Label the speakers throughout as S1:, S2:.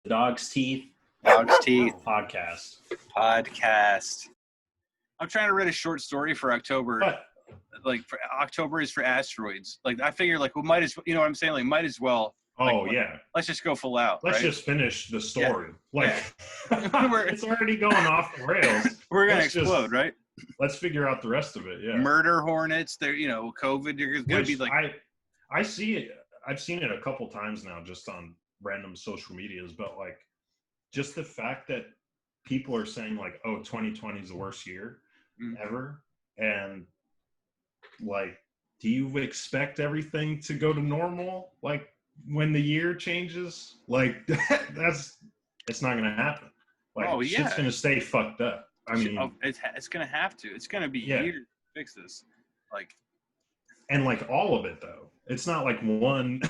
S1: Dog's Teeth
S2: Dog's Teeth
S1: podcast.
S2: I'm trying to write a short story for October.
S1: But
S2: For October is for asteroids. Like I figure, we might as well, you know what I'm saying? Like might as well. Let's just go full out.
S1: Let's
S2: right?
S1: just finish the story.
S2: Yeah.
S1: It's already going off the rails.
S2: We're gonna explode, right?
S1: Let's figure out the rest of it. Yeah.
S2: Murder hornets. They're COVID. You're gonna be like.
S1: I see it. I've seen it a couple times now, just on random social medias. But just the fact that people are saying 2020 is the worst year ever, and do you expect everything to go to normal when the year changes? It's not gonna happen. Shit's gonna stay fucked up. I mean,
S2: it's gonna have to. It's gonna be years to fix this.
S1: And all of it though. It's not one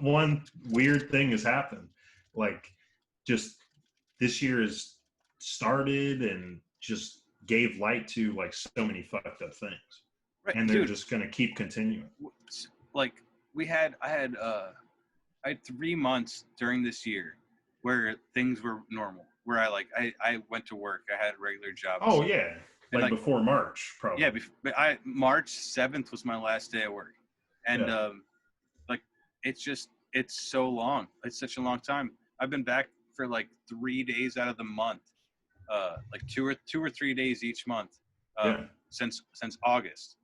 S1: one weird thing has happened. Just this year has started and just gave light to so many fucked up things. Right, and they're just gonna keep continuing.
S2: I had 3 months during this year where things were normal. Where I went to work, I had a regular job.
S1: Oh yeah, before March, probably.
S2: Yeah, March 7th was my last day at work, and it's so long. It's such a long time. I've been back for 3 days out of the month, two or 3 days each month, since August.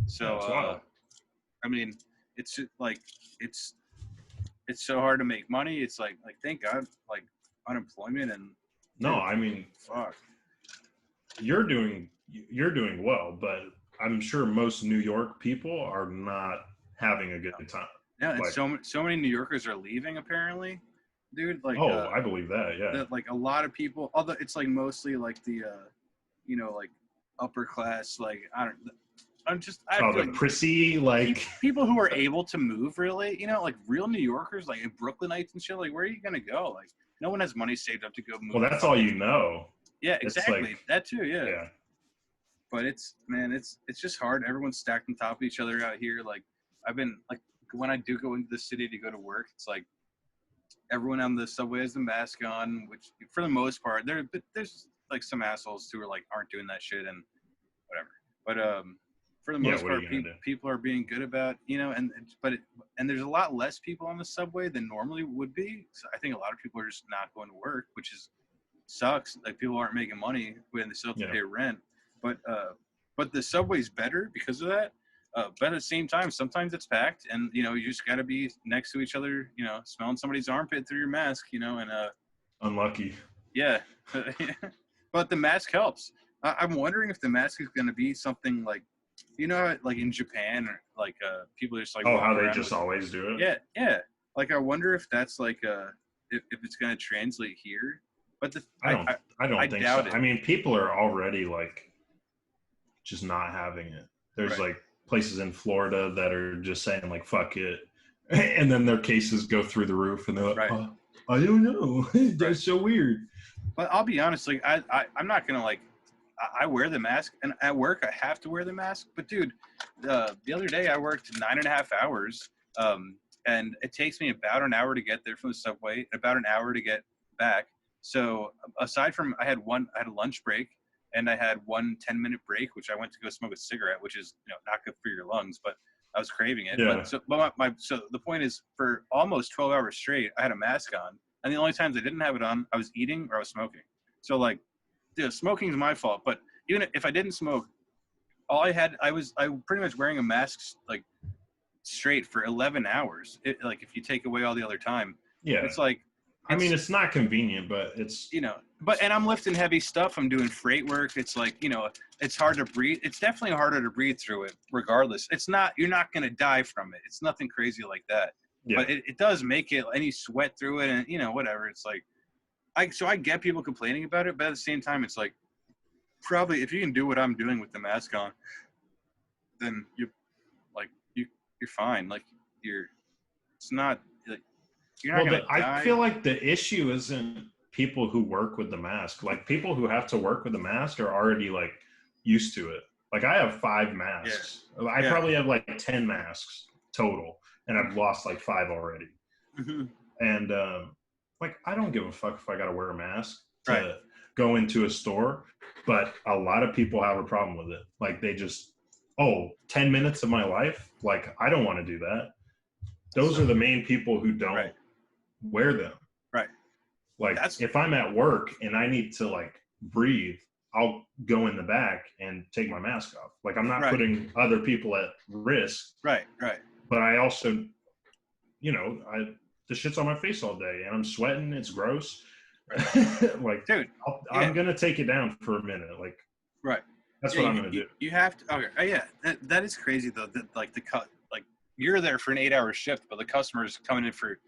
S2: So I mean, it's it's so hard to make money. It's thank God, unemployment and.
S1: No, I mean,
S2: fuck.
S1: You're doing well, but I'm sure most New York people are not having a good time.
S2: Yeah, and so many New Yorkers are leaving apparently, dude.
S1: I believe that. Yeah.
S2: A lot of people, although it's mostly the, upper class.
S1: Prissy,
S2: people who are able to move really, real New Yorkers, Brooklynites and shit. Where are you gonna go? No one has money saved up to go move.
S1: Well, that's all you know.
S2: Yeah, exactly. That too, yeah. But it's just hard. Everyone's stacked on top of each other out here. I've been when I do go into the city to go to work, it's everyone on the subway has the mask on, which for the most part, there's some assholes who are aren't doing that shit and whatever. But for the most part, people are being good about, and there's a lot less people on the subway than normally would be. So I think a lot of people are just not going to work, which sucks. People aren't making money when they still have to pay rent. But the subway's better because of that. But at the same time, sometimes it's packed, and you just got to be next to each other, smelling somebody's armpit through your mask, and
S1: unlucky.
S2: Yeah, but the mask helps. I'm wondering if the mask is going to be something in Japan, people just
S1: how they just always do
S2: it. Yeah. I wonder if that's if it's going to translate here. But
S1: I don't think
S2: doubt
S1: so.
S2: It.
S1: I mean, people are already just not having it. There's places in Florida that are just saying fuck it, and then their cases go through the roof, and they're like, I don't know, that's so weird.
S2: But I'll be honest, I'm not gonna I wear the mask, and at work I have to wear the mask. But dude, the other day I worked 9.5 hours, and it takes me about an hour to get there from the subway, about an hour to get back. So aside from I had a lunch break, and I had 1 10-minute break, which I went to go smoke a cigarette, which is not good for your lungs, but I was craving it.
S1: Yeah.
S2: So the point is, for almost 12 hours straight, I had a mask on, and the only times I didn't have it on, I was eating or I was smoking. So smoking is my fault. But even if I didn't smoke, I was pretty much wearing a mask straight for 11 hours. If you take away all the other time, it's
S1: I mean, it's not convenient, but it's
S2: and I'm lifting heavy stuff. I'm doing freight work. It's it's hard to breathe. It's definitely harder to breathe through it, regardless. You're not going to die from it. It's nothing crazy like that. Yeah. But it does make it, and you sweat through it, and whatever. It's so I get people complaining about it, but at the same time, it's probably if you can do what I'm doing with the mask on, then you're fine. It's not. You're not gonna die.
S1: I feel the issue isn't people who work with the mask. People who have to work with the mask are already used to it. I have 5 masks. Yeah. I probably have 10 masks total, and I've lost 5 already.
S2: Mm-hmm.
S1: And Like, I don't give a fuck if I got to wear a mask to
S2: Right.
S1: go into a store, but a lot of people have a problem with it. Like, they just, 10 minutes of my life? Like, I don't want to do that. Those are the main people who don't
S2: Right.
S1: wear them.
S2: Right.
S1: Like, if I'm at work and I need to, like, breathe, I'll go in the back and take my mask off. Like, I'm not
S2: Right.
S1: putting other people at risk.
S2: Right. Right.
S1: But I also, the shit's on my face all day and I'm sweating. It's gross.
S2: Right.
S1: Like,
S2: dude,
S1: I'm going to take it down for a minute. Like,
S2: right.
S1: that's what I'm going to do.
S2: You have to. Okay. Oh, yeah. That is crazy though. That like you're there for an 8-hour shift, but the customer's coming in for,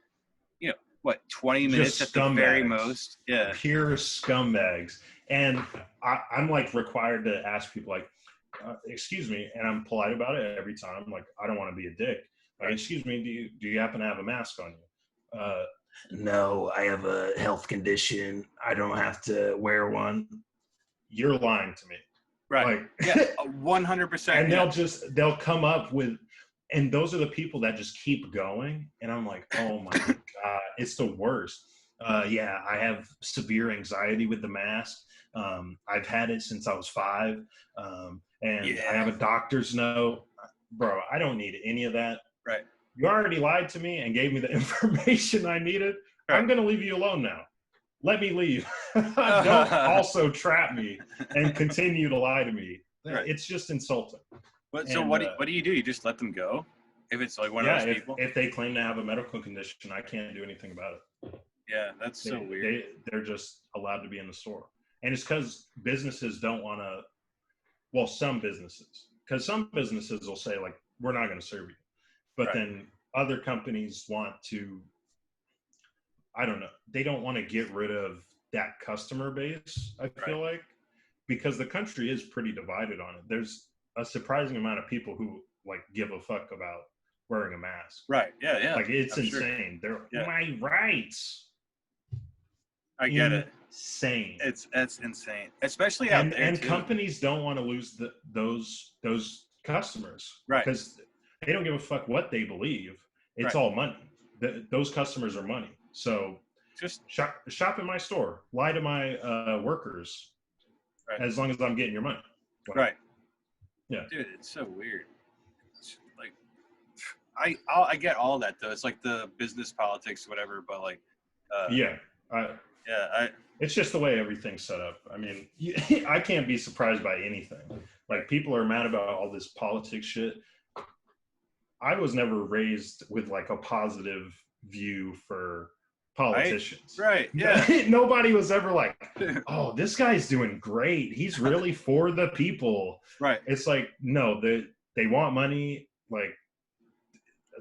S2: 20 minutes at the very most. Yeah.
S1: Pure scumbags. And I'm like required to ask people like, excuse me. And I'm polite about it every time. Like, I don't want to be a dick. Like, excuse me, do you happen to have a mask on you? No, I have a health condition. I don't have to wear one. You're lying to me.
S2: Right.
S1: Like,
S2: yeah, 100%.
S1: And they'll come up with, and those are the people that just keep going. And I'm like, oh my God, it's the worst. Yeah, I have severe anxiety with the mask. I've had it since I was 5. And I have a doctor's note. Bro, I don't need any of that.
S2: Right.
S1: You already lied to me and gave me the information I needed. Right. I'm going to leave you alone now. Let me leave. Don't also trap me and continue to lie to me. Right. It's just insulting.
S2: But so what do you do? You just let them go? If it's like one of those people?
S1: If they claim to have a medical condition, I can't do anything about it.
S2: Yeah, that's so weird.
S1: They're just allowed to be in the store. And it's because businesses don't want to, well, some businesses. Because some businesses will say, like, we're not going to serve you. But then other companies want to, I don't know, they don't want to get rid of that customer base, I feel like, because the country is pretty divided on it. There's a surprising amount of people who, like, give a fuck about wearing a mask.
S2: Right, yeah.
S1: Like, it's insane.
S2: Sure.
S1: They're my rights.
S2: I get it.
S1: Insane.
S2: That's insane, especially out there.
S1: And companies don't want to lose those customers, right? Because they don't give a fuck what they believe. It's all money. Those customers are money. So
S2: just
S1: shop in my store. Lie to my workers, as long as I'm getting your money.
S2: Right.
S1: Yeah.
S2: Dude, it's so weird. It's like, I get all that though. It's like the business politics, whatever. But like,
S1: it's just the way everything's set up. I mean, I can't be surprised by anything. Like, people are mad about all this politics shit. I was never raised with like a positive view for politicians.
S2: Right. Yeah.
S1: Nobody was ever like, oh, this guy's doing great. He's really for the people.
S2: Right.
S1: It's like, no, they want money. Like,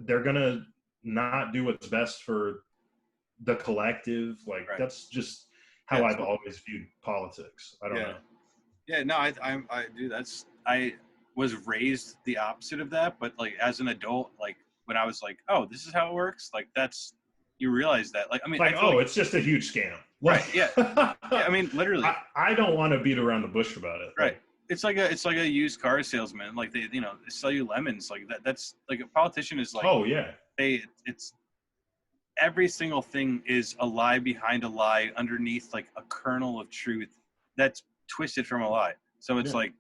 S1: they're going to not do what's best for the collective. Like, that's just how I've always viewed politics. I don't know.
S2: Yeah, no, I do. I was raised the opposite of that, but like as an adult, like when I was like, oh, this is how it works. Like, you realize that. Like, I mean,
S1: it's just a huge scam.
S2: Right. Yeah. Yeah, I mean, literally.
S1: I don't want to beat around the bush about it.
S2: Right. It's like a used car salesman. Like, they sell you lemons. Like that's like a politician is like,
S1: oh yeah.
S2: It's every single thing is a lie behind a lie underneath like a kernel of truth that's twisted from a lie. So it's like,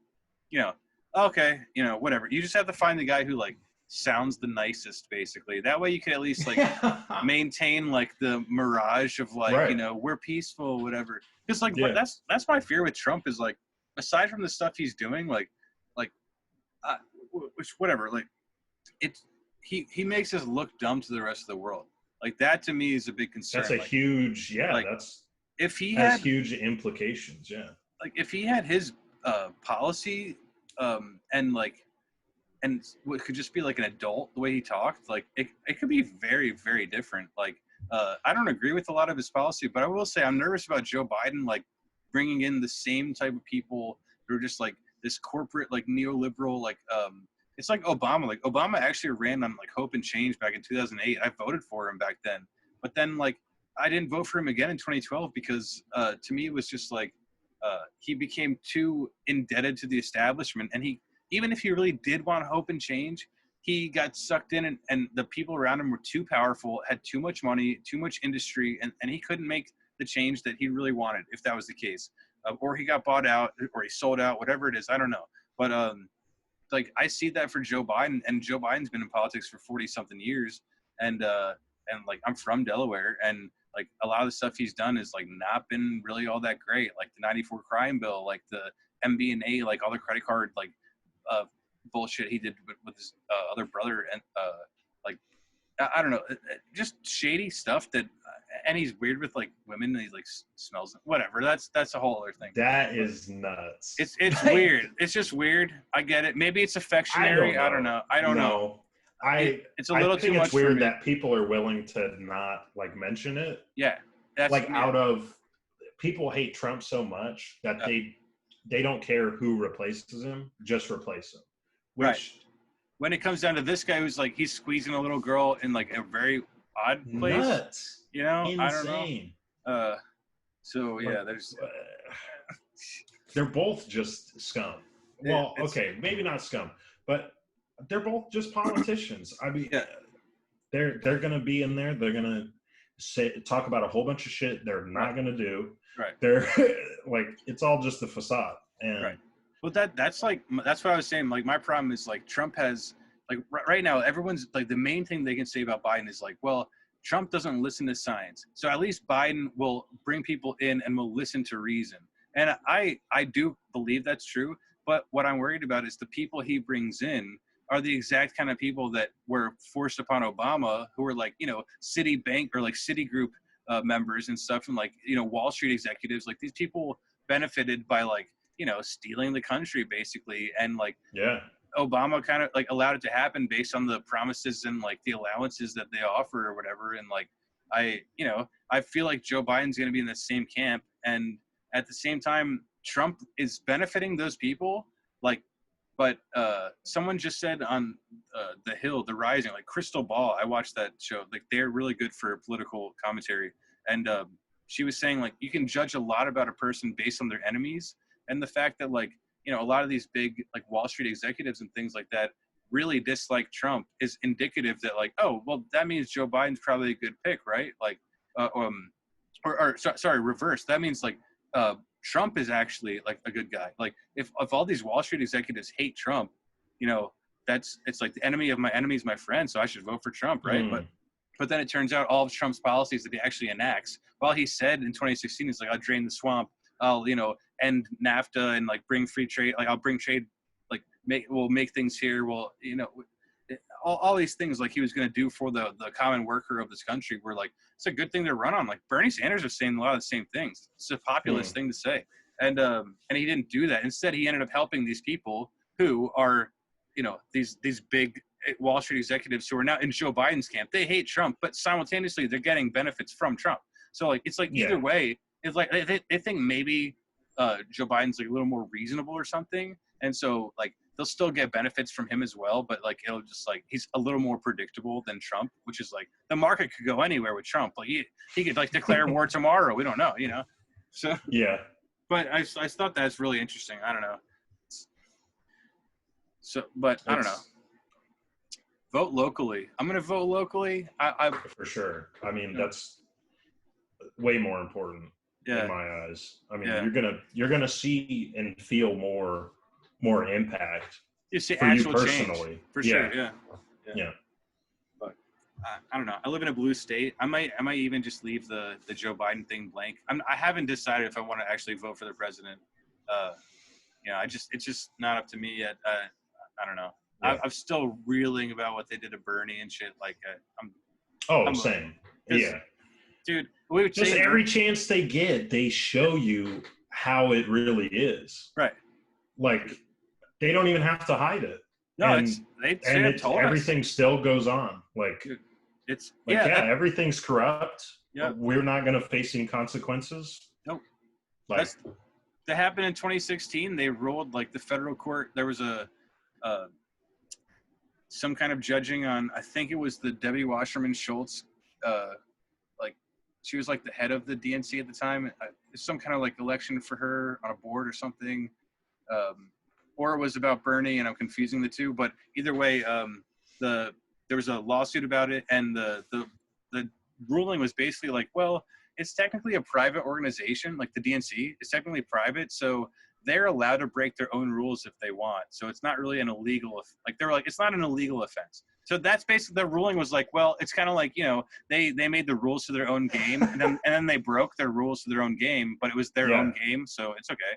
S2: okay, whatever. You just have to find the guy who like sounds the nicest, basically. That way you can at least like maintain like the mirage of like, we're peaceful, whatever. Because like that's my fear with Trump is like, aside from the stuff he's doing, whatever, like he makes us look dumb to the rest of the world. Like, that to me is a big concern.
S1: That's a huge,
S2: if he
S1: has huge implications. Yeah.
S2: Like, if he had his policy and what could just be like an adult, the way he talked, like it could be very, very different. Like, I don't agree with a lot of his policy, but I will say I'm nervous about Joe Biden, like bringing in the same type of people who are just like this corporate, like neoliberal, like, it's like Obama. Like, Obama actually ran on like hope and change back in 2008. I voted for him back then, but then like I didn't vote for him again in 2012 because to me it was just like he became too indebted to the establishment, and even if he really did want hope and change, he got sucked in, and the people around him were too powerful, had too much money, too much industry, and he couldn't make the change that he really wanted, if that was the case. Or he got bought out, or he sold out, whatever it is, I don't know. But like, I see that for Joe Biden, and Joe Biden's been in politics for 40 something years, and like, I'm from Delaware, and like, a lot of the stuff he's done is like not been really all that great, like the '94 crime bill, like the MBNA, like all the credit card like bullshit he did with his other brother, and like, I don't know, just shady stuff that, and he's weird with like women, and he like smells them. Whatever. That's a whole other thing.
S1: That is nuts.
S2: It's weird. It's just weird. I get it. Maybe it's affectionary. I don't know. I don't know. It's a little too much.
S1: It's weird that people are willing to not like mention it.
S2: Yeah, that's
S1: like out of people hate Trump so much that they don't care who replaces him, just replace him. Which,
S2: right. When it comes down to this guy who's like, he's squeezing a little girl in like a very odd place.
S1: Nuts.
S2: You know,
S1: insane.
S2: I don't know. So yeah, there's.
S1: They're both just scum. Well, okay, maybe not scum, but they're both just politicians. I mean, they're gonna be in there. They're gonna talk about a whole bunch of shit they're not gonna do.
S2: Right.
S1: They're like, it's all just the facade. And
S2: right. Well, that's what I was saying. Like, my problem is like, Trump has like right now, everyone's like, the main thing they can say about Biden is like, well, Trump doesn't listen to science, so at least Biden will bring people in and will listen to reason. And I do believe that's true. But what I'm worried about is the people he brings in are the exact kind of people that were forced upon Obama, who were like, you know, Citibank or like Citigroup members and stuff, and like, you know, Wall Street executives. Like, these people benefited by like, you know, stealing the country basically, and like, Obama kind of like allowed it to happen based on the promises and like the allowances that they offered or whatever. And like, I feel like Joe Biden's going to be in the same camp, and at the same time, Trump is benefiting those people. Like, but someone just said on The Hill, The Rising, like Crystal Ball, I watched that show. Like, they're really good for political commentary. And she was saying like, you can judge a lot about a person based on their enemies. And the fact that like, you know, a lot of these big like Wall Street executives and things like that really dislike Trump is indicative that like, oh, well, that means Joe Biden's probably a good pick, right? Like, sorry, reverse. That means like Trump is actually like a good guy. Like, if all these Wall Street executives hate Trump, you know, it's like the enemy of my enemy is my friend, so I should vote for Trump, right? But then it turns out all of Trump's policies that he actually enacts, while he said in 2016, he's like, I'll drain the swamp, I'll, you know, end NAFTA and like bring free trade, like I'll bring trade, like we'll make things here, well, you know, all these things like he was going to do for the common worker of this country were like, it's a good thing to run on. Like, Bernie Sanders was saying a lot of the same things. It's a populist thing to say. And he didn't do that. Instead, he ended up helping these people who are, you know, these big Wall Street executives who are now in Joe Biden's camp. They hate Trump, but simultaneously they're getting benefits from Trump. So like, it's like either way, it's like they think maybe Joe Biden's like a little more reasonable or something. And so like, they'll still get benefits from him as well, but like, it'll just like, he's a little more predictable than Trump, which is like, the market could go anywhere with Trump. Like, he could like declare war tomorrow. We don't know, you know? So, but I thought that's really interesting. I don't know. So, but I don't know. Vote locally. I'm going to vote locally. I
S1: for sure. I mean, that's way more important in my eyes. I mean, you're gonna see and feel more impact.
S2: You see
S1: for
S2: actual
S1: you personally,
S2: change, for sure. Yeah. But I don't know. I live in a blue state. I might even just leave the Joe Biden thing blank. I haven't decided if I want to actually vote for the president. You know, it's just not up to me yet. I don't know. I'm still reeling about what they did to Bernie and shit. Like, I'm
S1: same.
S2: Dude,
S1: just every chance they get, they show you how it really is.
S2: Right.
S1: Like, they don't even have to hide it.
S2: No,
S1: everything still goes on. Like,
S2: dude, it's
S1: like, everything's corrupt.
S2: Yeah.
S1: We're not going to face any consequences.
S2: Nope.
S1: Like,
S2: that happened in 2016. They ruled like the federal court. There was some kind of judging on, I think it was the Debbie Wasserman Schultz, like, she was like the head of the DNC at the time. Some kind of like election for her on a board or something. Or it was about Bernie, and I'm confusing the two. But either way, there was a lawsuit about it, and the ruling was basically like, well, it's technically a private organization, like the DNC is technically private, so they're allowed to break their own rules if they want. So it's not really an illegal, like they were like, it's not an illegal offense. So that's basically the ruling was like, well, it's kind of like, you know, they made the rules to their own game, and then they broke their rules to their own game, but it was their own game, so it's okay.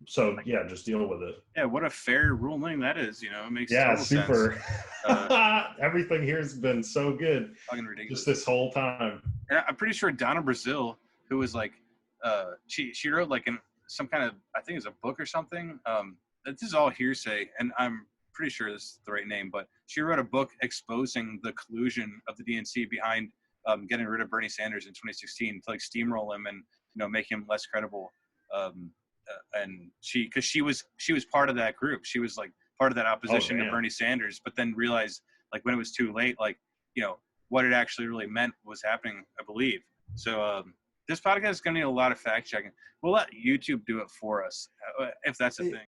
S1: So yeah, just deal with it.
S2: Yeah, what a fair ruling that is. You know, it makes
S1: total
S2: super
S1: sense. Everything here has been so good.
S2: Fucking ridiculous.
S1: Just this whole time.
S2: And I'm pretty sure Donna Brazile, who was like, she wrote like some kind of, I think it's a book or something. This is all hearsay, and I'm pretty sure this is the right name, but she wrote a book exposing the collusion of the DNC behind getting rid of Bernie Sanders in 2016 to like steamroll him and, you know, make him less credible. And because she was part of that group, she was like part of that opposition to Bernie Sanders, but then realized like when it was too late, like, you know, what it actually really meant was happening, I believe. So this podcast is going to need a lot of fact checking. We'll let YouTube do it for us if that's a thing.